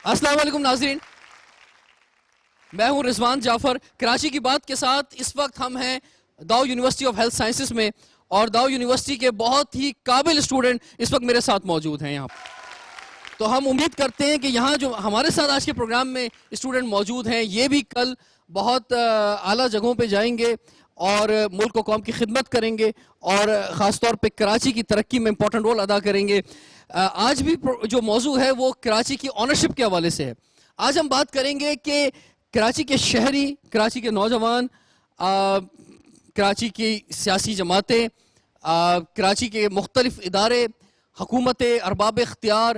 السلام علیکم ناظرین، میں ہوں رضوان جعفر۔ کراچی کی بات کے ساتھ اس وقت ہم ہیں داؤ یونیورسٹی آف ہیلتھ سائنسز میں، اور داؤ یونیورسٹی کے بہت ہی قابل اسٹوڈنٹ اس وقت میرے ساتھ موجود ہیں یہاں۔ تو ہم امید کرتے ہیں کہ یہاں جو ہمارے ساتھ آج کے پروگرام میں اسٹوڈنٹ موجود ہیں، یہ بھی کل بہت اعلیٰ جگہوں پہ جائیں گے اور ملک و قوم کی خدمت کریں گے، اور خاص طور پہ کراچی کی ترقی میں امپورٹنٹ رول ادا کریں گے۔ آج بھی جو موضوع ہے وہ کراچی کی آنرشپ کے حوالے سے ہے۔ آج ہم بات کریں گے کہ کراچی کے شہری، کراچی کے نوجوان، کراچی کی سیاسی جماعتیں، کراچی کے مختلف ادارے، حکومتیں، ارباب اختیار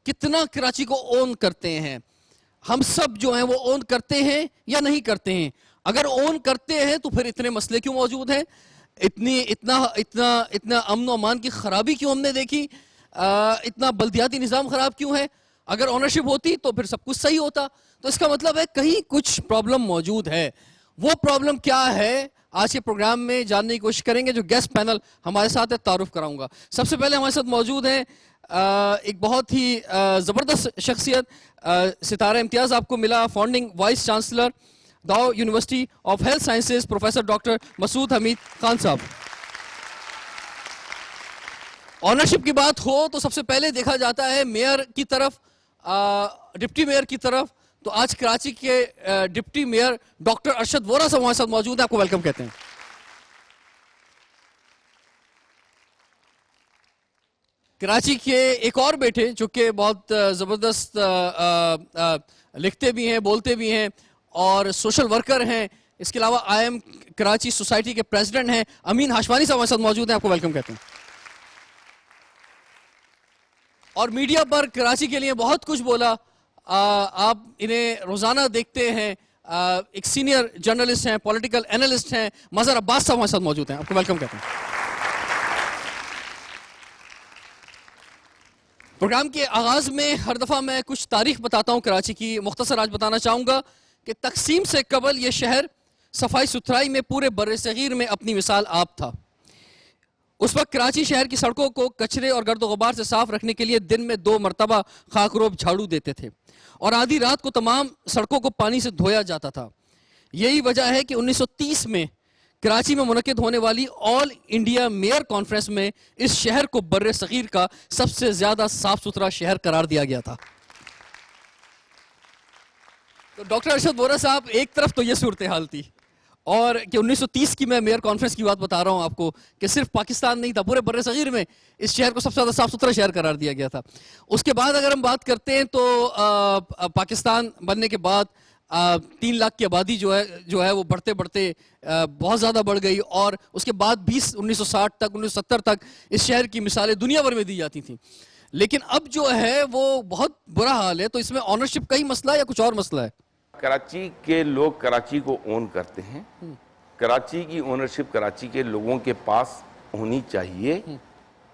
کتنا کراچی کو اون کرتے ہیں۔ ہم سب جو ہیں وہ اون کرتے ہیں یا نہیں کرتے ہیں؟ اگر اون کرتے ہیں تو پھر اتنے مسئلے کیوں موجود ہیں؟ اتنا امن و امان کی خرابی کیوں ہم نے دیکھی؟ اتنا بلدیاتی نظام خراب کیوں ہے؟ اگر اونرشپ ہوتی تو پھر سب کچھ صحیح ہوتا۔ تو اس کا مطلب ہے کہیں کچھ پرابلم موجود ہے۔ وہ پرابلم کیا ہے آج کے پروگرام میں جاننے کی کوشش کریں گے۔ جو گیسٹ پینل ہمارے ساتھ ہے، تعارف کراؤں گا۔ سب سے پہلے ہمارے ساتھ موجود ہیں ایک بہت ہی زبردست شخصیت، ستارہ امتیاز آپ کو ملا، founding vice chancellor Dow university of health sciences, professor doctor Masood Hameed Khan صاحب۔ آنرشپ کی بات ہو تو سب سے پہلے دیکھا جاتا ہے میئر کی طرف، ڈپٹی میئر کی طرف۔ تو آج کراچی کے deputy mayor doctor Arshad Vohra صاحب ہمارے ساتھ موجود ہیں، آپ کو ویلکم کہتے ہیں۔ کراچی کے ایک اور بیٹے جو کہ بہت زبردست لکھتے بھی ہیں، بولتے بھی ہیں اور سوشل ورکر ہیں، اس کے علاوہ آئی ایم کراچی سوسائٹی کے پریزیڈنٹ ہیں، امین ہاشوانی صاحب ہمارے ساتھ موجود ہیں، آپ کو ویلکم کہتے ہیں۔ اور میڈیا پر کراچی کے لیے بہت کچھ بولا، آپ انہیں روزانہ دیکھتے ہیں، ایک سینئر جرنلسٹ ہیں، پولیٹیکل اینالسٹ ہیں، مظہر عباس صاحب ہمارے ساتھ موجود ہیں، آپ کو ویلکم کہتے ہیں۔ پروگرام کے آغاز میں ہر دفعہ میں کچھ تاریخ بتاتا ہوں کراچی کی، مختصر آج بتانا چاہوں گا کہ تقسیم سے قبل یہ شہر صفائی ستھرائی میں پورے بر صغیر میں اپنی مثال آپ تھا۔ اس وقت کراچی شہر کی سڑکوں کو کچرے اور گرد و غبار سے صاف رکھنے کے لیے دن میں 2 مرتبہ خاکروب جھاڑو دیتے تھے، اور آدھی رات کو تمام سڑکوں کو پانی سے دھویا جاتا تھا۔ یہی وجہ ہے کہ 1930 میں کراچی میں منعقد ہونے والی آل انڈیا میئر کانفرنس میں اس شہر کو بر صغیر کا سب سے زیادہ صاف ستھرا شہر قرار دیا گیا تھا۔ تو ڈاکٹر ارشد وورا صاحب، ایک طرف تو یہ صورتحال تھی، اور کہ 1930 کی میں میئر کانفرنس کی بات بتا رہا ہوں آپ کو، کہ صرف پاکستان نہیں تھا، پورے بر صغیر میں اس شہر کو سب سے زیادہ صاف ستھرا شہر قرار دیا گیا تھا۔ اس کے بعد اگر ہم بات کرتے ہیں تو پاکستان بننے کے بعد 3 لاکھ کی آبادی جو ہے وہ بڑھتے بڑھتے بہت زیادہ بڑھ گئی، اور اس کے بعد 1960 تک 1970 تک اس شہر کی مثالیں دنیا بھر میں دی جاتی تھیں۔ لیکن اب جو ہے وہ بہت برا حال ہے۔ تو اس میں آنرشپ کا ہی مسئلہ ہے یا کچھ اور مسئلہ ہے؟ کراچی کے لوگ کراچی کو اون کرتے ہیں۔ کراچی کی اونرشپ کراچی کے لوگوں کے پاس ہونی چاہیے۔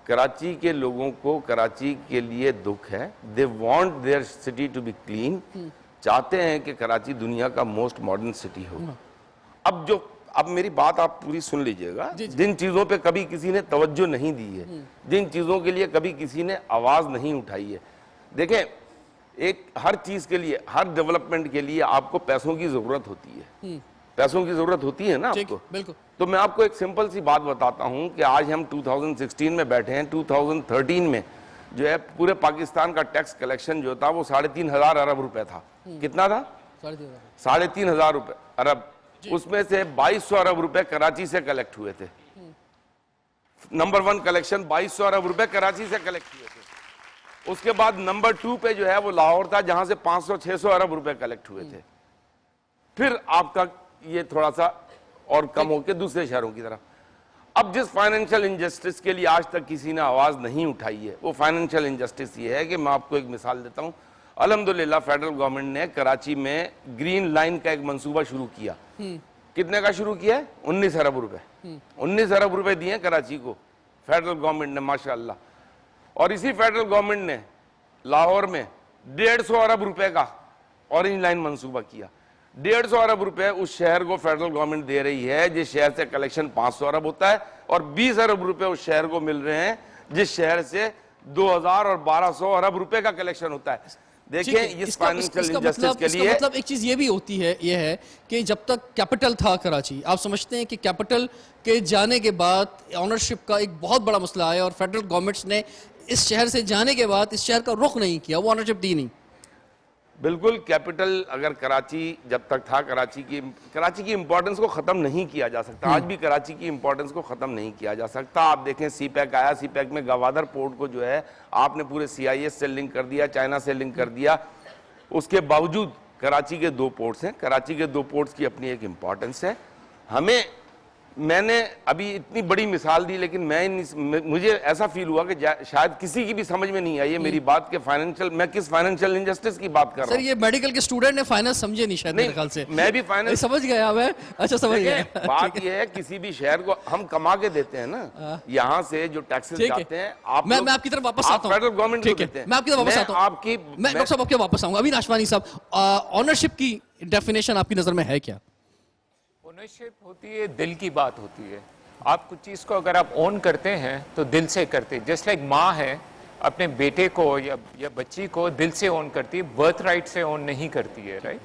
کراچی کے لوگوں کو کراچی کے لیے دکھ ہے، they want their city to be clean، چاہتے ہیں کہ کراچی دنیا کا موسٹ ماڈرن سٹی ہو۔ اب میری بات آپ پوری سن لیجئے گا۔ جن چیزوں پہ کبھی کسی نے توجہ نہیں دی ہے، جن چیزوں کے لیے کبھی کسی نے آواز نہیں اٹھائی ہے، دیکھیں ہر چیز کے لیے، ہر ڈیولپمنٹ کے لیے آپ کو پیسوں کی ضرورت ہوتی ہے۔ پیسوں کی ضرورت ہوتی ہے نا آپ کو؟ تو میں آپ کو ایک سمپل سی بات بتاتا ہوں کہ آج ہم 2016 میں بیٹھے ہیں، 2013 میں جو ہے پورے پاکستان کا ٹیکس کلیکشن جو تھا وہ 3,500 ارب روپے تھا۔ کتنا تھا؟ 3,500 ارب۔ اس میں سے 2,200 ارب روپے کراچی سے کلیکٹ ہوئے تھے۔ نمبر 1 کلیکشن 2,200 ارب روپے کراچی سے کلیکٹ ہوئے تھے۔ اس کے بعد نمبر 2 پہ جو ہے وہ لاہور تھا، جہاں سے 500-600 ارب روپے کلیکٹ ہوئے تھے۔ پھر آپ کا یہ تھوڑا سا اور کم ہو کے دوسرے شہروں کی طرف۔ اب جس فائنینشل انجسٹس کے لیے آج تک کسی نے آواز نہیں اٹھائی ہے، وہ فائنینشل انجسٹس یہ ہے کہ میں آپ کو ایک مثال دیتا ہوں۔ الحمدللہ فیڈرل گورنمنٹ نے کراچی میں گرین لائن کا ایک منصوبہ شروع کیا۔ کتنے کا شروع کیا ہے؟ 19 ارب روپے۔ 19 ارب روپے دیے کراچی کو فیڈرل گورنمنٹ نے، ماشاءاللہ۔ اور اسی فیڈرل گورنمنٹ نے لاہور میں 150 ارب روپے کا اورنج لائن منصوبہ کیا۔ 150 ارب روپے اس شہر کو فیڈرل گورنمنٹ دے رہی ہے جس شہر سے کلیکشن 500 ارب ہوتا ہے، اور 20 ارب روپے اس شہر کو مل رہے ہیں جس شہر سے 2,000 اور 1,200 ارب روپے کا کلیکشن ہوتا ہے۔ دیکھیں یہ فائنینشل انجسٹس کے لیے مطلب ایک چیز یہ بھی ہوتی ہے، یہ ہے کہ جب تک کیپٹل تھا کراچی، آپ سمجھتے ہیں کہ کیپٹل کے جانے کے بعد آنرشپ کا ایک بہت بڑا مسئلہ ہے اور فیڈرل گورنمنٹس نے اس شہر سے جانے کے بعد اس شہر کا رخ نہیں کیا، وہ آنرشپ دی نہیں؟ بالکل، کیپٹل اگر کراچی جب تک تھا، کراچی کی امپورٹنس کو ختم نہیں کیا جا سکتا، آج بھی کراچی کی امپورٹنس کو ختم نہیں کیا جا سکتا۔ آپ دیکھیں سی پیک آیا، سی پیک میں گوادر پورٹ کو جو ہے آپ نے پورے سی آئی ایس سے لنک کر دیا، چائنا سے لنک کر دیا، اس کے باوجود کراچی کے 2 پورٹس ہیں، کراچی کے 2 پورٹس کی اپنی ایک امپورٹنس ہے۔ میں نے ابھی اتنی بڑی مثال دی، لیکن مجھے ایسا فیل ہوا کہ شاید کسی کی بھی سمجھ میں نہیں آئی ہے میری بات کہ میں کس فائنینشل انجسٹس کی بات کر رہا ہوں۔ سر یہ میڈیکل کے اسٹوڈنٹ نے فائنانس سمجھے نہیں شاید میرے خیال سے۔ میں بھی فائنینس سمجھ گیا میں، اچھا سمجھ گیا۔ بات یہ ہے کسی بھی شہر کو ہم کما کے دیتے ہیں نا، یہاں سے جو ٹیکسز جاتے ہیں، میں آپ کی طرف واپس آتا ہوں، فیڈرل گورنمنٹ کو دیتے ہیں، میں آپ کی طرف واپس آتا ہوں، میں ڈاکٹر صاحب آپ کے واپس آؤں گا۔ ابھی ناشوانی صاحب، آنرشپ کی ڈیفینیشن آپ کی نظر میں ہے کیا؟ اونرشپ ہوتی ہے، دل کی بات ہوتی ہے۔ آپ کچھ چیز کو اگر آپ اون کرتے ہیں تو دل سے کرتے ہیں، جیسے ایک ماں ہے اپنے بیٹے کو یا بچی کو دل سے اون کرتی ہے، برتھ رائٹ سے اون نہیں کرتی ہے، رائٹ؟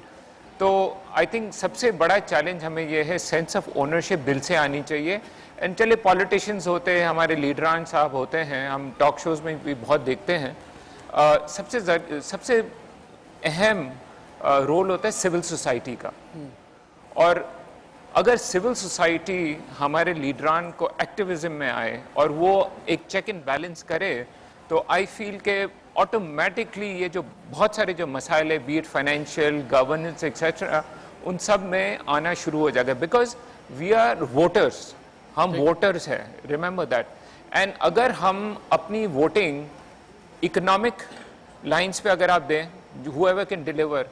تو آئی تھنک سب سے بڑا چیلنج ہمیں یہ ہے، سینس آف اونرشپ دل سے آنی چاہیے۔ اینڈ چلے پولیٹیشینز ہوتے ہیں، ہمارے لیڈران صاحب ہوتے ہیں، ہم ٹاک شوز میں بھی بہت دیکھتے ہیں، سب سے اہم رول ہوتا ہے سول سوسائٹی کا۔ اور اگر سول سوسائٹی ہمارے لیڈران کو ایکٹیویزم میں آئے اور وہ ایک چیک اینڈ بیلنس کرے، تو آئی فیل کہ آٹومیٹکلی یہ جو بہت سارے جو مسائل ہیں، be it financial, governance etcetera, ان سب میں آنا شروع ہو جائے گا، بیکاز وی آر ووٹرس، ہم ووٹرس ہیں، ریممبر دیٹ۔ اینڈ اگر ہم اپنی ووٹنگ اکنامک لائنس پہ اگر آپ دیں، whoever can deliver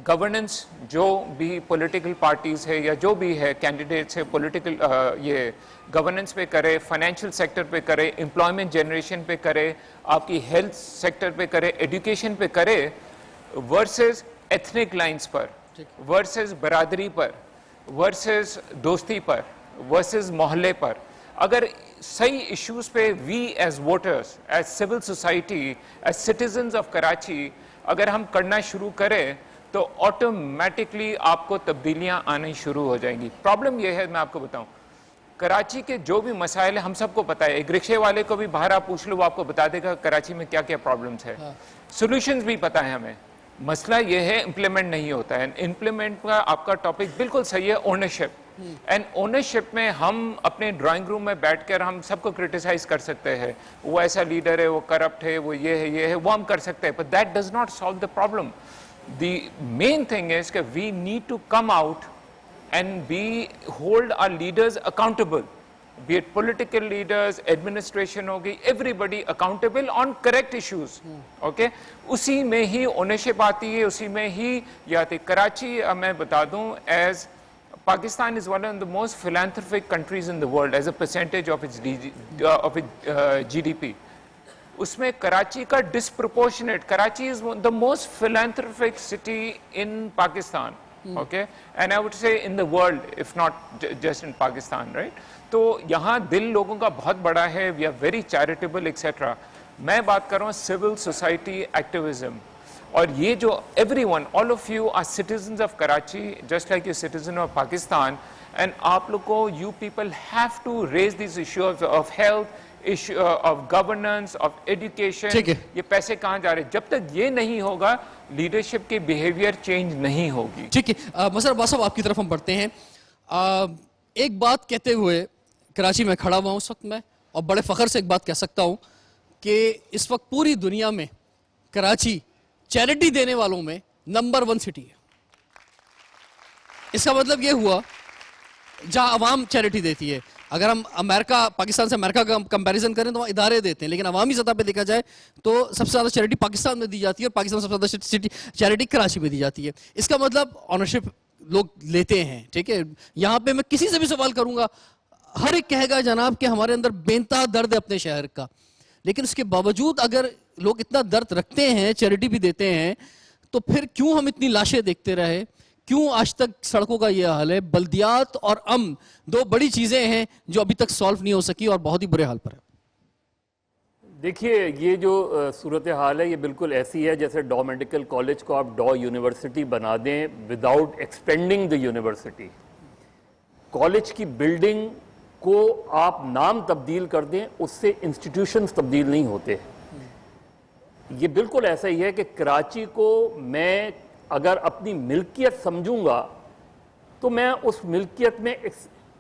گورننس، جو بھی پولیٹیکل پارٹیز ہے یا جو بھی ہے کینڈیڈیٹس ہے، پولیٹیکل یہ گورننس پہ کرے، فائنینشیل سیکٹر پہ کرے، امپلائمنٹ جنریشن پہ کرے، آپ کی ہیلتھ سیکٹر پہ کرے، ایڈوکیشن پہ کرے، ورسز ایتھنک لائنس پر، ورسز برادری پر، ورسز دوستی پر، ورسز محلے پر، اگر صحیح ایشوز پہ we as voters, as civil society, as citizens of Karachi اگر ہم کرنا شروع کریں تو آٹومیٹکلی آپ کو تبدیلیاں آنی شروع ہو جائیں گی۔ پرابلم یہ ہے، میں آپ کو بتاؤں، کراچی کے جو بھی مسائل ہیں ہم سب کو پتہ ہے، ایک رکشے والے کو بھی باہر آپ پوچھ لو، وہ آپ کو بتا دے گا کراچی میں کیا کیا پرابلمس ہے، سولوشنز بھی پتہ ہے ہمیں۔ مسئلہ یہ ہے امپلیمنٹ نہیں ہوتا ہے۔ امپلیمنٹ کا آپ کا ٹاپک بالکل صحیح ہے، اونرشپ۔ اینڈ اونرشپ میں ہم اپنے ڈرائنگ روم میں بیٹھ کر ہم سب کو کرٹیسائز کر سکتے ہیں، وہ ایسا لیڈر ہے، وہ کرپٹ ہے، وہ یہ ہے، وہ ہم کر سکتے ہیں، but that does not solve the problem. The main thing is that we need to come out and hold our leaders accountable, be it political leaders, administration ہوگی، everybody accountable on correct issues. Okay? اسی میں ہی ownership آتی ہے، اسی میں ہی یہ آتی ہے۔ کراچی میں بتا دوں، as Pakistan is one of the most philanthropic countries in the world as a percentage of its GDP. اس میں کراچی کا disproportionate, Karachi is the most philanthropic city in Pakistan, okay, and I would say in the world, if not just in Pakistan, right? تو یہاں دل لوگوں کا بہت بڑا ہے، we are very charitable etcetera. میں بات کر رہا ہوں سول سوسائٹی ایکٹیویزم، اور یہ جو every one, all of you are citizens of Karachi just like you citizen of Pakistan, and آپ لوگ کو، you people have to raise these issue of health, issue of governance, of education, یہ پیسے کہاں جا رہے ہیں، جب تک یہ نہیں ہوگا لیڈرشپ کی بیہیویئر چینج نہیں ہوگی۔ ٹھیک ہے، مسر عباس صاحب آپ کی طرف ہم بڑھتے ہیں۔ ایک بات کہتے ہوئے کراچی میں کھڑا ہوا ہوں اس وقت میں، اور بڑے فخر سے ایک بات کہہ سکتا ہوں کہ اس وقت پوری دنیا میں کراچی چیریٹی دینے والوں میں نمبر 1 سٹی ہے۔ اس کا مطلب یہ ہوا جہاں عوام چیریٹی دیتی ہے، اگر ہم امریکہ، پاکستان سے امریکہ کا کمپیریزن کریں تو وہاں ادارے دیتے ہیں، لیکن عوامی سطح پہ دیکھا جائے تو سب سے زیادہ چیریٹی پاکستان میں دی جاتی ہے، اور پاکستان میں سب سے زیادہ چیریٹی کراچی میں دی جاتی ہے۔ اس کا مطلب آنرشپ لوگ لیتے ہیں، ٹھیک ہے۔ یہاں پہ میں کسی سے بھی سوال کروں گا، ہر ایک کہے گا جناب کہ ہمارے اندر بے انتہا درد ہے اپنے شہر کا، لیکن اس کے باوجود اگر لوگ اتنا درد رکھتے ہیں، چیریٹی بھی دیتے ہیں، تو پھر کیوں ہم اتنی لاشیں دیکھتے رہے؟ کیوں آج تک سڑکوں کا یہ حال ہے؟ بلدیات اور امن 2 بڑی چیزیں ہیں جو ابھی تک سالو نہیں ہو سکی اور بہت ہی برے حال پر ہے۔ دیکھیے یہ جو صورتحال ہے یہ بالکل ایسی ہے جیسے ڈاؤ میڈیکل کالج کو آپ ڈاؤ یونیورسٹی بنا دیں وداؤٹ ایکسپینڈنگ دی یونیورسٹی. کالج کی بلڈنگ کو آپ نام تبدیل کر دیں اس سے انسٹیٹیوشنز تبدیل نہیں ہوتے. یہ بالکل ایسا ہی ہے کہ کراچی کو میں اگر اپنی ملکیت سمجھوں گا تو میں اس ملکیت میں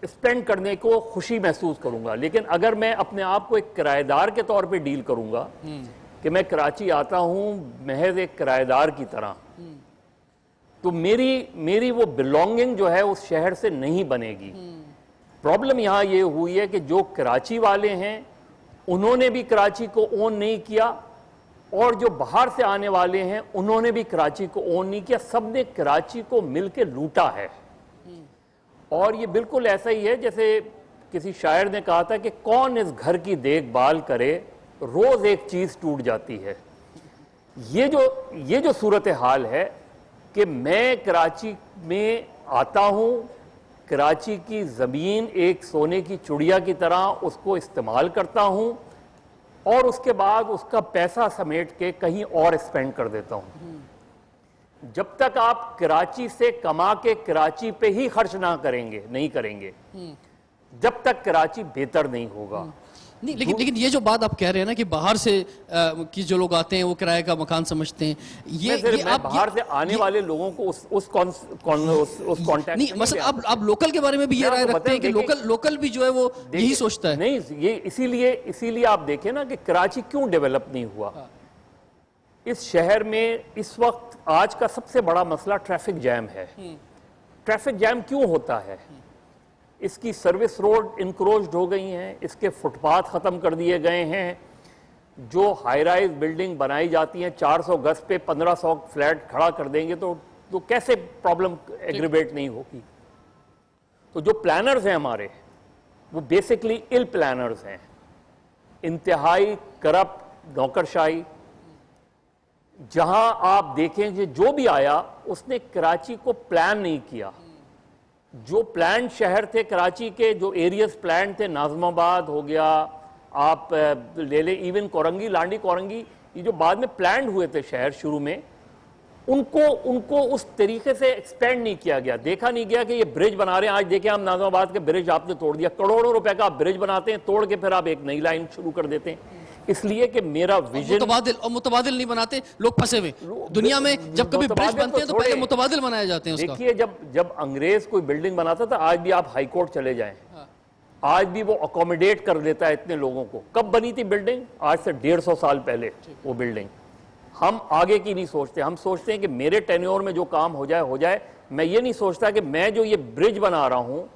اسپینڈ کرنے کو خوشی محسوس کروں گا, لیکن اگر میں اپنے آپ کو ایک کرایہ دار کے طور پہ ڈیل کروں گا کہ میں کراچی آتا ہوں محض ایک کرایہ دار کی طرح, تو میری وہ بلونگنگ جو ہے اس شہر سے نہیں بنے گی. پرابلم یہاں یہ ہوئی ہے کہ جو کراچی والے ہیں انہوں نے بھی کراچی کو اون نہیں کیا, اور جو باہر سے آنے والے ہیں انہوں نے بھی کراچی کو اون نہیں کیا, سب نے کراچی کو مل کے لوٹا ہے. اور یہ بالکل ایسا ہی ہے جیسے کسی شاعر نے کہا تھا کہ کون اس گھر کی دیکھ بھال کرے, روز ایک چیز ٹوٹ جاتی ہے. یہ جو صورتحال ہے کہ میں کراچی میں آتا ہوں, کراچی کی زمین ایک سونے کی چڑیا کی طرح اس کو استعمال کرتا ہوں, اور اس کے بعد اس کا پیسہ سمیٹ کے کہیں اور اسپینڈ کر دیتا ہوں. جب تک آپ کراچی سے کما کے کراچی پہ ہی خرچ نہیں کریں گے جب تک کراچی بہتر نہیں ہوگا. نہیں لیکن یہ جو بات آپ کہہ رہے ہیں نا کہ باہر سے کی جو لوگ آتے ہیں وہ کرایہ کا مکان سمجھتے ہیں, میں باہر سے آنے والے لوگوں کو اس کانٹیکٹ نہیں, مثلا آپ لوکل کے بارے میں بھی یہ رائے رکھتے ہیں کہ لوکل بھی جو ہے وہ یہی سوچتا ہے. نہیں, یہ اسی لیے آپ دیکھیں نا کہ کراچی کیوں ڈیولپ نہیں ہوا. اس شہر میں اس وقت آج کا سب سے بڑا مسئلہ ٹریفک جیم ہے. ٹریفک جیم کیوں ہوتا ہے؟ اس کی سروس روڈ انکروچڈ ہو گئی ہیں, اس کے فٹ پاتھ ختم کر دیے گئے ہیں, جو ہائی رائز بلڈنگ بنائی جاتی ہیں 400 گز پہ 1500 فلیٹ کھڑا کر دیں گے تو کیسے پرابلم ایگریویٹ نہیں ہوگی. تو جو پلانرز ہیں ہمارے وہ بیسکلی ال پلانرز ہیں, انتہائی کرپٹ نوکرشاہی. جہاں آپ دیکھیں کہ جو بھی آیا اس نے کراچی کو پلان نہیں کیا. جو پلان شہر تھے کراچی کے, جو ایریاز پلان تھے, ناظم آباد ہو گیا, آپ لے لیں ایون کورنگی, لانڈی کورنگی, یہ جو بعد میں پلانڈ ہوئے تھے شہر شروع میں, ان کو اس طریقے سے ایکسپینڈ نہیں کیا گیا. دیکھا نہیں گیا کہ یہ برج بنا رہے ہیں. آج دیکھیں ہم ناظم آباد کے برج آپ نے توڑ دیا, کروڑوں روپے کا آپ برج بناتے ہیں, توڑ کے پھر آپ ایک نئی لائن شروع کر دیتے ہیں. اس لیے کہ میرا ویژن متبادل نہیں بناتے, لوگ پھنسے ہوئے دنیا میں. جب کبھی برج بنتے ہیں تو پہلے متبادل بنائے جاتے ہیں. دیکھیے جب انگریز کوئی بلڈنگ بناتا تھا, آج بھی آپ ہائی کورٹ چلے جائیں, آج بھی وہ اکوموڈیٹ کر دیتا ہے اتنے لوگوں کو. کب بنی تھی بلڈنگ؟ آج سے 150 سال پہلے وہ بلڈنگ. ہم آگے کی نہیں سوچتے, ہم سوچتے ہیں کہ میرے ٹینیور میں جو کام ہو جائے. میں یہ نہیں سوچتا کہ میں جو یہ برج بنا رہا ہوں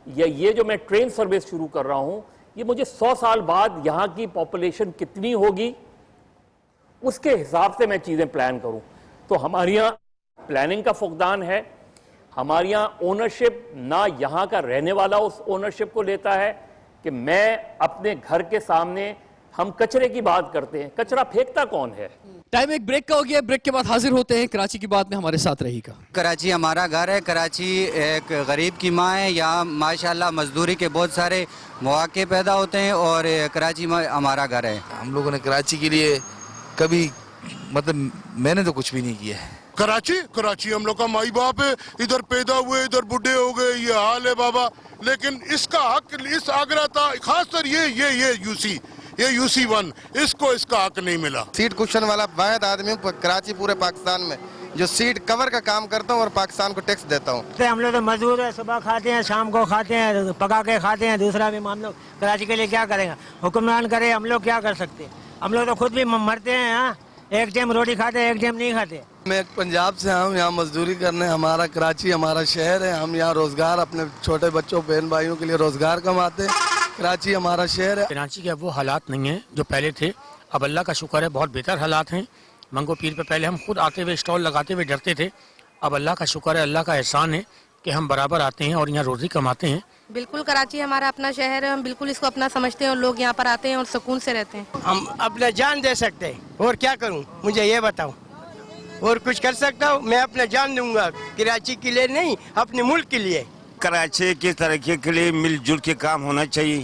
یا یہ جو میں ٹرین سروس شروع کر رہا ہوں, یہ مجھے 100 سال بعد یہاں کی پاپولیشن کتنی ہوگی اس کے حساب سے میں چیزیں پلان کروں. تو ہمارے یہاں پلاننگ کا فقدان ہے. ہمارے یہاں اونرشپ نہ یہاں کا رہنے والا اس اونرشپ کو لیتا ہے کہ میں اپنے گھر کے سامنے, ہم کچرے کی بات کرتے ہیں, کچرا پھینکتا کون ہے؟ ٹائم ایک بریک کا ہو گیا, بریک کے بعد حاضر ہوتے ہیں. کراچی کی بات میں ہمارے ساتھ رہی گا. کراچی ہمارا گھر ہے, کراچی ایک غریب کی ماں ہے. یہاں ماشاءاللہ مزدوری کے بہت سارے مواقع پیدا ہوتے ہیں اور کراچی ہمارا گھر ہے. ہم لوگوں نے کراچی کے لیے کبھی میں نے تو کچھ بھی نہیں کیا ہے. کراچی ہم لوگ کا مائی باپ ہے, ادھر پیدا ہوئے ادھر بڈھے ہو گئے, یہ حال ہے بابا. لیکن اس کا حق اس آگرہ تھا, خاص طور یہ یو سی 1, اس کا حق نہیں ملا. سیٹ کشن والا واحد آدمی ہوں کراچی پورے پاکستان میں جو سیٹ کور کا کام کرتا ہوں اور پاکستان کو ٹیکس دیتا ہوں. ہم لوگ تو مزدور ہیں, صبح کھاتے ہیں, شام کو کھاتے ہیں, پکا کے کھاتے ہیں. دوسرا بھی ہم لوگ کراچی کے لیے کیا کریں گے؟ حکمران کرے, ہم لوگ کیا کر سکتے ہیں؟ ہم لوگ تو خود بھی مرتے ہیں. ہاں, ایک ٹائم روٹی کھاتے ہیں, ایک ٹائم نہیں کھاتے. میں پنجاب سے ہوں, یہاں مزدوری کرنے. ہمارا کراچی ہمارا شہر ہے, ہم یہاں روزگار اپنے چھوٹے بچوں بہن بھائیوں کے لیے روزگار کماتے ہیں. کراچی ہمارا شہر ہے. کراچی کے اب وہ حالات نہیں ہیں جو پہلے تھے. اب اللہ کا شکر ہے بہت بہتر حالات ہیں. منگو پیر پہ پہلے ہم خود آتے ہوئے اسٹال لگاتے ہوئے ڈرتے تھے. اب اللہ کا شکر ہے, اللہ کا احسان ہے کہ ہم برابر آتے ہیں اور یہاں روزی کماتے ہیں. بالکل کراچی ہمارا اپنا شہر ہے, ہم بالکل اس کو اپنا سمجھتے ہیں اور لوگ یہاں پر آتے ہیں اور سکون سے رہتے ہیں. ہم اپنا جان دے سکتے ہیں, اور کیا کروں مجھے یہ بتاؤ, اور کچھ کر سکتا ہوں؟ میں اپنا جان دوں گا, کراچی کے لیے نہیں, اپنے ملک کے لیے. کراچی کی ترقی کے لیے مل جل کے کام ہونا چاہیے.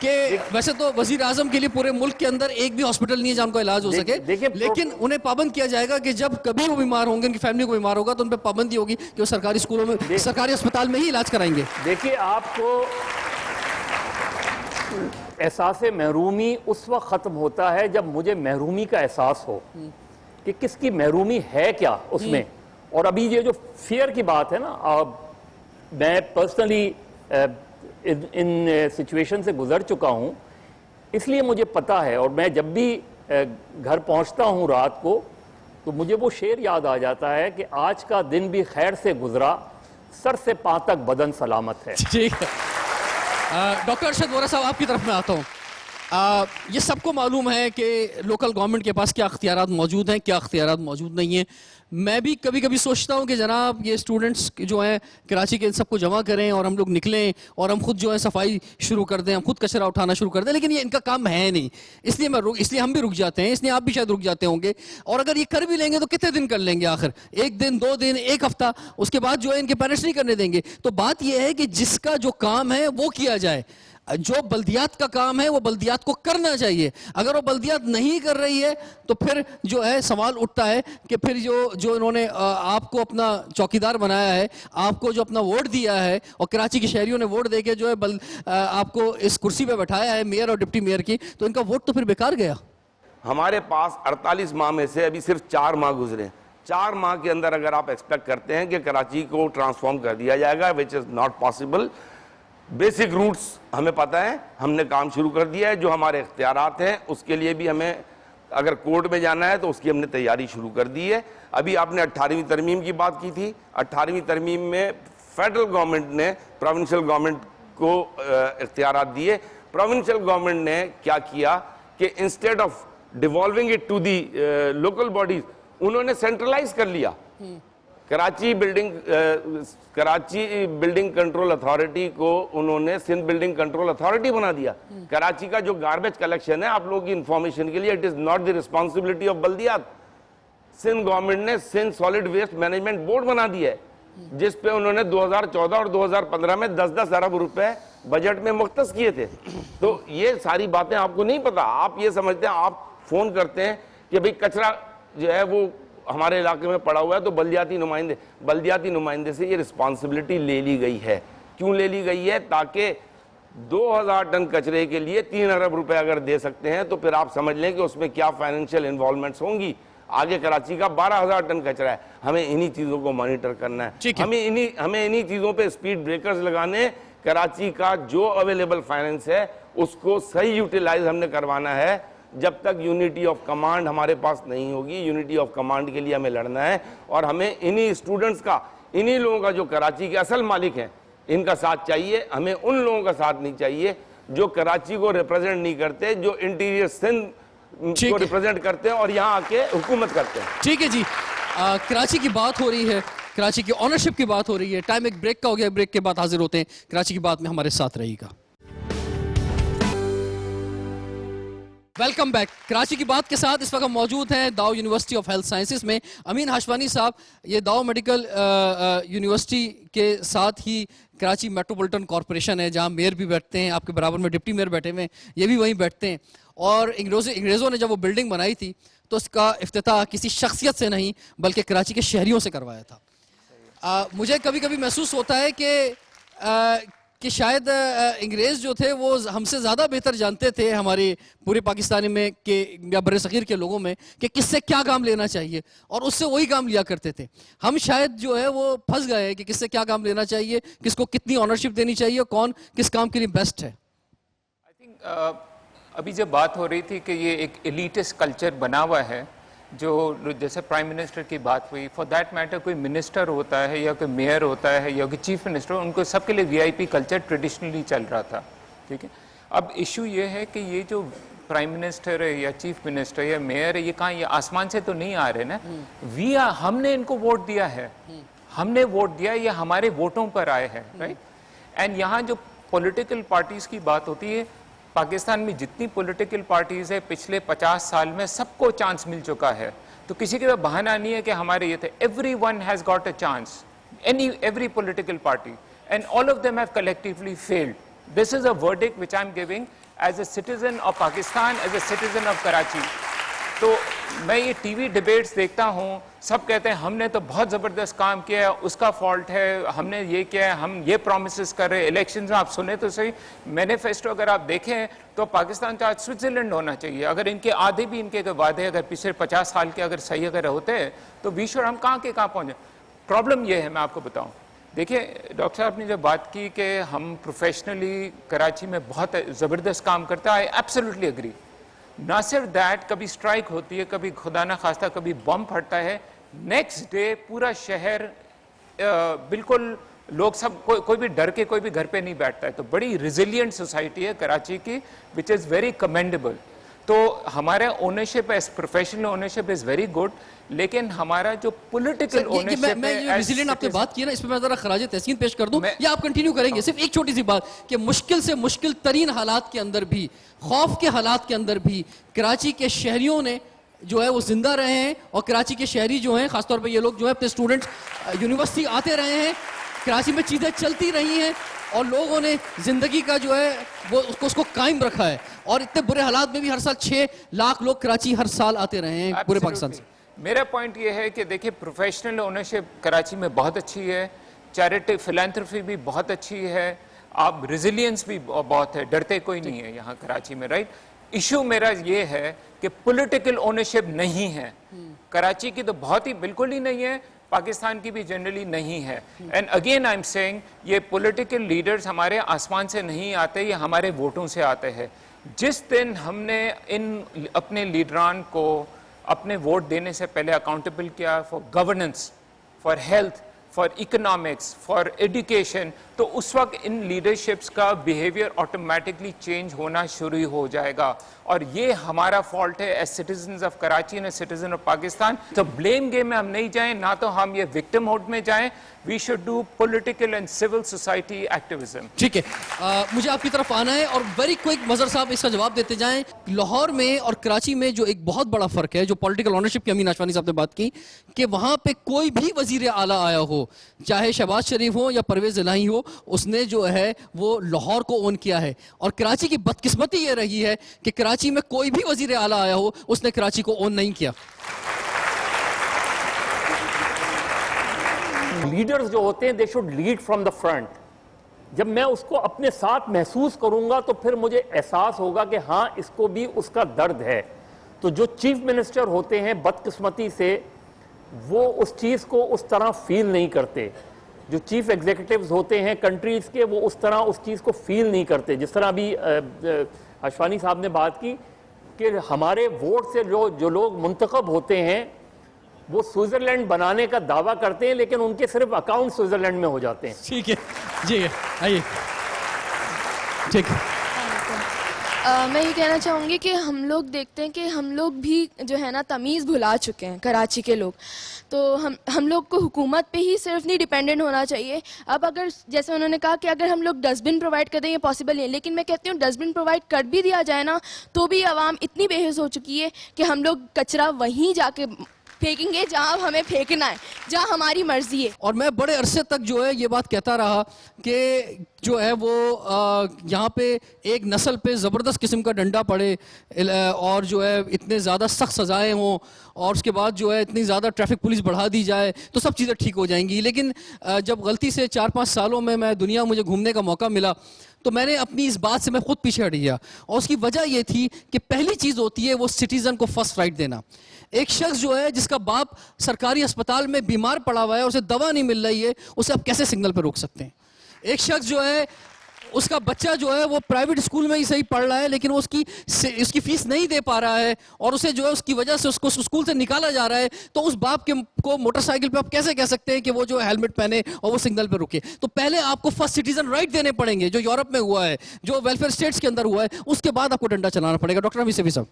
کہ ویسے تو وزیر اعظم کے لیے پورے ملک کے اندر ایک بھی ہاسپٹل نہیں ہے جہاں ان کا علاج ہو سکے, لیکن انہیں پابند کیا جائے گا کہ جب کبھی وہ بیمار ہوں گے, ان کی فیملی کو بیمار ہوگا, تو ان پہ پابندی ہوگی کہ وہ سرکاری اسکولوں میں, سرکاری اسپتال میں ہی علاج کرائیں گے. دیکھیے, آپ کو احساس محرومی اس وقت ختم ہوتا ہے جب مجھے محرومی کا احساس ہو کہ کس کی محرومی ہے کیا اس میں. اور ابھی یہ جو فیئر کی بات ہے نا, میں پرسنلی ان سچویشن سے گزر چکا ہوں, اس لیے مجھے پتا ہے. اور میں جب بھی گھر پہنچتا ہوں رات کو تو مجھے وہ شعر یاد آ جاتا ہے کہ آج کا دن بھی خیر سے گزرا, سر سے پاں تک بدن سلامت ہے. ٹھیک ہے, ڈاکٹر ارشد وورا صاحب آپ کی طرف میں آتا ہوں. یہ سب کو معلوم ہے کہ لوکل گورنمنٹ کے پاس کیا اختیارات موجود ہیں, کیا اختیارات موجود نہیں ہیں. میں بھی کبھی کبھی سوچتا ہوں کہ جناب یہ اسٹوڈنٹس جو ہیں کراچی کے, ان سب کو جمع کریں اور ہم لوگ نکلیں اور ہم خود جو ہے صفائی شروع کر دیں, ہم خود کچرا اٹھانا شروع کر دیں, لیکن یہ ان کا کام ہے نہیں. اس لیے ہم بھی رک جاتے ہیں, اس لیے آپ بھی شاید رک جاتے ہوں گے. اور اگر یہ کر بھی لیں گے تو کتنے دن کر لیں گے آخر, 1 دن 2 دن 1 ہفتہ, اس کے بعد جو ہے ان کے پیرنٹس نہیں کرنے دیں گے. تو بات یہ ہے کہ جس کا جو کام ہے وہ کیا جائے. جو بلدیات کا کام ہے وہ بلدیات کو کرنا چاہیے. اگر وہ بلدیات نہیں کر رہی ہے تو پھر جو ہے سوال اٹھتا ہے کہ پھر جو انہوں نے آپ کو اپنا چوکیدار بنایا ہے, آپ کو جو اپنا ووٹ دیا ہے, اور کراچی کے شہریوں نے ووٹ دے کے جو ہے آپ کو اس کرسی پہ بٹھایا ہے میئر اور ڈپٹی میئر کی, تو ان کا ووٹ تو پھر بیکار گیا. ہمارے پاس 48 ماہ میں سے ابھی صرف 4 ماہ گزرے. 4 ماہ کے اندر اگر آپ ایکسپیکٹ کرتے ہیں کہ کراچی کو ٹرانسفارم کر دیا جائے گا, which is not possible. Basic roots ہمیں پتہ ہے, ہم نے کام شروع کر دیا ہے. جو ہمارے اختیارات ہیں اس کے لیے بھی ہمیں اگر کورٹ میں جانا ہے تو اس کی ہم نے تیاری شروع کر دی ہے. ابھی آپ نے 18ویں ترمیم کی بات کی تھی. 18ویں ترمیم میں فیڈرل گورنمنٹ نے پروونشل گورنمنٹ کو اختیارات دیے. پروونشل گورنمنٹ نے کیا کیا کہ instead of devolving it to the local bodies, انہوں نے سینٹرلائز کر لیا. کراچی بلڈنگ کنٹرول اتھارٹی کو انہوں نے سندھ بلڈنگ کنٹرول اتھارٹی بنا دیا. کراچی کا جو گاربیج کلیکشن ہے, آپ لوگوں کی انفارمیشن کے لیے, it is not the responsibility of بلدیات. سندھ گورنمنٹ نے Sindh solid waste management board بنا دیا ہے, جس پہ انہوں نے 2014 اور 2015 میں 10-10 ارب روپے بجٹ میں مختص کیے تھے. تو یہ ساری باتیں آپ کو نہیں پتا. آپ یہ سمجھتے ہیں, آپ فون کرتے ہیں کہ بھئی کچرا جو ہے وہ ہمارے علاقے میں پڑا ہوا ہے, تو بلدیاتی نمائندے سے یہ رسپانسبلٹی لے لی گئی ہے. کیوں لے لی گئی ہے؟ تاکہ 2000 ٹن کچرے کے لیے 3 ارب روپے اگر دے سکتے ہیں تو پھر آپ سمجھ لیں کہ اس میں کیا فائنینشیل انوالومنٹس ہوں گی. آگے کراچی کا 12000 ٹن کچرا ہے, ہمیں انہی چیزوں کو مانیٹر کرنا ہے, ہمیں انہی چیزوں پہ سپیڈ بریکرز لگانے. کراچی کا جو اویلیبل فائنینس ہے اس کو صحیح یوٹیلائز ہم نے کروانا ہے. جب تک یونٹی آف کمانڈ ہمارے پاس نہیں ہوگی, یونٹی آف کمانڈ کے لیے ہمیں لڑنا ہے. اور ہمیں انہی اسٹوڈنٹس کا, انہی لوگوں کا جو کراچی کے اصل مالک ہیں, ان کا ساتھ چاہیے. ہمیں ان لوگوں کا ساتھ نہیں چاہیے جو کراچی کو ریپرزینٹ نہیں کرتے, جو انٹیریئر سندھ کو ریپرزینٹ کرتے ہیں اور یہاں آ کے حکومت کرتے ہیں. ٹھیک ہے جی, کراچی کی بات ہو رہی ہے, کراچی کی آنرشپ کی بات ہو رہی ہے. ٹائم ایک بریک کا ہو گیا, بریک کے بعد حاضر ہوتے ہیں. کراچی کی بات میں ہمارے ساتھ رہی گا. Welcome back. کراچی کی بات کے ساتھ اس وقت ہم موجود ہیں داؤ یونیورسٹی آف ہیلتھ سائنسز میں. امین ہاشوانی صاحب, یہ داؤ میڈیکل یونیورسٹی کے ساتھ ہی کراچی میٹروپولیٹن کارپوریشن ہے, جہاں میئر بھی بیٹھتے ہیں, آپ کے برابر میں ڈپٹی میئر بیٹھے ہوئے ہیں, یہ بھی وہیں بیٹھتے ہیں. اور انگریزوں نے جب وہ بلڈنگ بنائی تھی تو اس کا افتتاح کسی شخصیت سے نہیں بلکہ کراچی کے شہریوں سے کروایا تھا. مجھے کبھی کبھی محسوس ہوتا ہے کہ شاید انگریز جو تھے وہ ہم سے زیادہ بہتر جانتے تھے ہمارے پورے پاکستانی میں کہ یا بر صغیر کے لوگوں میں کہ کس سے کیا کام لینا چاہیے, اور اس سے وہی کام لیا کرتے تھے. ہم شاید جو ہے وہ پھنس گئے کہ کس سے کیا کام لینا چاہیے, کس کو کتنی آنرشپ دینی چاہیے, کون کس کام کے لیے بیسٹ ہے. ابھی جب بات ہو رہی تھی کہ یہ ایک ایلیٹس کلچر بنا ہوا ہے, جو جیسے پرائم منسٹر کی بات ہوئی, فار دیٹ میٹر کوئی منسٹر ہوتا ہے یا کوئی میئر ہوتا ہے یا کوئی چیف منسٹر, ان کو سب کے لیے وی آئی پی کلچر ٹریڈیشنلی چل رہا تھا. ٹھیک ہے, اب ایشو یہ ہے کہ یہ جو پرائم منسٹر ہے یا چیف منسٹر یا میئر ہے, یہ کہاں, یہ آسمان سے تو نہیں آ رہے نا. ہم نے ان کو ووٹ دیا ہے, ہم نے ووٹ دیا, یہ ہمارے ووٹوں پر آئے ہیں, رائٹ. اینڈ یہاں جو پولیٹیکل پارٹیز کی بات ہوتی ہے, پاکستان میں جتنی پولیٹیکل پارٹیز ہے پچھلے 50 سال میں سب کو چانس مل چکا ہے, تو کسی کے بہانہ نہیں ہے کہ ہمارے یہ تھے. Every one has got a chance, every political party, and all of them have collectively field. This is a verdict which I'm giving as a citizen of Pakistan, as a citizen of Karachi. تو میں یہ T V debates دیکھتا ہوں, سب کہتے ہیں ہم نے تو بہت زبردست کام کیا ہے, اس کا فالٹ ہے, ہم نے یہ کیا ہے, ہم یہ پرومسز کر رہے ہیں. الیکشنز میں آپ سنیں تو صحیح, مینیفیسٹو اگر آپ دیکھیں تو پاکستان تو آج سوئٹزرلینڈ ہونا چاہیے. اگر ان کے آدھے بھی ان کے وعدے اگر پچھلے 50 سال کے اگر صحیح اگر ہوتے ہیں تو ہم کہاں کے کہاں پہنچے. پرابلم یہ ہے, میں آپ کو بتاؤں, دیکھیں ڈاکٹر صاحب نے جو بات کی کہ ہم پروفیشنلی کراچی میں بہت زبردست کام کرتے ہیں, آئی ایبسلیوٹلی اگری. نہ صرف دیٹ, کبھی سٹرائک ہوتی ہے, کبھی خدا نہ خواستہ کبھی بم پھٹتا ہے, نیکسٹ ڈے پورا شہر بالکل لوگ سب کوئی بھی ڈر کے کوئی بھی گھر پہ نہیں بیٹھتا ہے. تو بڑی ریزیلینٹ سوسائٹی ہے کراچی کی, وچ از ویری کمینڈیبل. تو ہمارا ownership as professional ownership is very good, لیکن ہمارا جو پولیٹیکل اونرشپ ہے, میں ریزیلینٹ آپ نے بات کی نا, اس پہ میں ذرا خراج تحسین پیش کر دوں یا آپ کنٹینیو کریں گے؟ صرف ایک چھوٹی سی بات کہ مشکل سے مشکل ترین حالات کے اندر بھی, خوف کے حالات کے اندر بھی کراچی کے شہریوں نے جو ہے وہ زندہ رہے ہیں, اور کراچی کے شہری جو ہیں, خاص طور پہ یہ لوگ جو ہے اپنے اسٹوڈنٹس یونیورسٹی آتے رہے ہیں, کراچی میں چیزیں چلتی رہی ہیں اور لوگوں نے زندگی کا جو ہے وہ اس کو قائم رکھا ہے, اور اتنے برے حالات میں بھی ہر سال 6 لاکھ لوگ کراچی ہر سال آتے رہے ہیں پورے پاکستان سے. میرا پوائنٹ یہ ہے کہ دیکھیں پروفیشنل اونرشپ کراچی میں بہت اچھی ہے, چیریٹی فلانتھرپی بھی بہت اچھی ہے, آپ ریزیلینس بھی بہت ہے, ڈرتے کوئی نہیں ہے یہاں کراچی میں, رائٹ. ایشو میرا یہ ہے کہ پولیٹیکل اونرشپ نہیں ہے کراچی کی, تو بہت ہی بالکل ہی نہیں ہے, پاکستان کی بھی جنرلی نہیں ہے. And again I am seeing, یہ پولیٹیکل لیڈرز ہمارے آسمان سے نہیں آتے, یہ ہمارے ووٹوں سے آتے ہیں. جس دن ہم نے ان اپنے لیڈران کو اپنے ووٹ دینے سے پہلے اکاؤنٹیبل کیا for governance, for health, for economics, for education, تو اس وقت ان لیڈرشپس کا بیہیویئر آٹومیٹکلی چینج ہونا شروع ہو جائے گا. اور یہ ہمارا فالٹ ہے as citizens of Karachi and citizen of Pakistan. تو بلیم گیم میں ہم نہیں جائیں, نہ تو ہم یہ وکٹم ہوڈ میں جائیں, we should do political and civil society activism. ٹھیک ہے, مجھے آپ کی طرف آنا ہے اور ویری کوئک مظہر صاحب اس کا جواب دیتے جائیں. لاہور میں اور کراچی میں جو ایک بہت بڑا فرق ہے, جو پولیٹیکل اونرشپ کی امین آشوانی صاحب نے بات کی, کہ وہاں پہ کوئی بھی وزیر اعلیٰ آیا ہو, چاہے شہباز شریف ہو یا پرویز الہی ہو, اس نے جو ہے وہ لاہور کو اون کیا ہے. اور کراچی کی بدقسمتی یہ رہی ہے کہ کراچی میں کوئی بھی وزیر اعلیٰ آیا ہو, اس نے کراچی کو اون نہیں کیا. لیڈرز جو ہوتے ہیں they should lead from the front. جب میں اس کو اپنے ساتھ محسوس کروں گا تو پھر مجھے احساس ہوگا کہ ہاں اس کو بھی اس کا درد ہے. تو جو چیف منسٹر ہوتے ہیں بدقسمتی سے وہ اس چیز کو اس طرح فیل نہیں کرتے. جو چیف ایگزیکٹیوز ہوتے ہیں کنٹریز کے, وہ اس طرح اس چیز کو فیل نہیں کرتے. جس طرح ابھی اشوانی صاحب نے بات کی کہ ہمارے ووٹ سے جو لوگ منتخب ہوتے ہیں وہ سوئٹزرلینڈ بنانے کا دعویٰ کرتے ہیں, لیکن ان کے صرف اکاؤنٹ سوئٹزرلینڈ میں ہو جاتے ہیں. ٹھیک ہے, جی آئیے. ٹھیک ہے, میں یہ کہنا چاہوں گی کہ ہم لوگ دیکھتے ہیں کہ ہم لوگ بھی جو ہے نا تمیز بھلا چکے ہیں کراچی کے لوگ. تو ہم لوگ کو حکومت پہ ہی صرف نہیں ڈیپینڈنٹ ہونا چاہیے. اب اگر جیسے انہوں نے کہا کہ اگر ہم لوگ ڈسٹ بن پرووائڈ کر دیں یہ پاسبل نہیں ہے, لیکن میں کہتی ہوں ڈسٹ بن پرووائڈ کر بھی دیا جائے نا تو بھی عوام اتنی بے حس ہو چکی ہے کہ ہم لوگ کچرا وہیں جا کے پھینکیں گے جہاں ہمیں پھینکنا ہے, جہاں ہماری مرضی ہے. اور میں بڑے عرصے تک جو ہے یہ بات کہتا رہا کہ جو ہے وہ یہاں پہ ایک نسل پہ زبردست قسم کا ڈنڈا پڑے اور جو ہے اتنے زیادہ سخت سزائیں ہوں اور اس کے بعد جو ہے اتنی زیادہ ٹریفک پولیس بڑھا دی جائے تو سب چیزیں ٹھیک ہو جائیں گی. لیکن جب غلطی سے 4-5 سالوں میں دنیا مجھے گھومنے کا موقع ملا تو میں نے اپنی اس بات سے میں خود پیچھے ہٹ گیا, اور اس کی وجہ یہ تھی کہ پہلی چیز ہوتی ہے وہ سٹیزن کو فرسٹ رائٹ دینا. ایک شخص جو ہے جس کا باپ سرکاری اسپتال میں بیمار پڑا ہوا ہے اور اسے دوا نہیں مل رہی ہے, اسے آپ کیسے سگنل پہ روک سکتے ہیں؟ ایک شخص جو ہے اس کا بچہ جو ہے وہ پرائیویٹ اسکول میں ہی صحیح پڑھ رہا ہے لیکن وہ اس کی فیس نہیں دے پا رہا ہے اور اسے جو ہے اس کی وجہ سے اس کو اسکول سے نکالا جا رہا ہے, تو اس باپ کو موٹر سائیکل پہ آپ کیسے کہہ سکتے ہیں کہ وہ جو ہیلمٹ پہنے اور وہ سگنل پہ رکے؟ تو پہلے آپ کو فرسٹ سٹیزن رائٹ دینے پڑیں گے, جو یورپ میں ہوا ہے, جو ویلفیئر اسٹیٹس کے اندر ہوا ہے, اس کے بعد آپ کو ڈنڈا چلانا پڑے گا. ڈاکٹر حمید صاحب,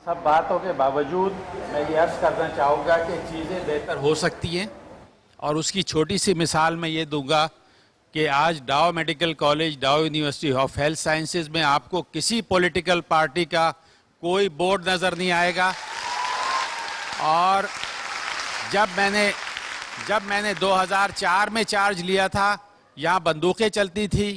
سب باتوں کے باوجود میں یہ عرض کرنا چاہوں گا کہ چیزیں بہتر ہو سکتی ہیں, اور اس کی چھوٹی سی مثال میں یہ دوں گا کہ آج Dow medical college, Dow university of health sciences میں آپ کو کسی پولیٹیکل پارٹی کا کوئی بورڈ نظر نہیں آئے گا. اور جب میں نے 2004 میں چارج لیا تھا, یہاں بندوقیں چلتی تھی,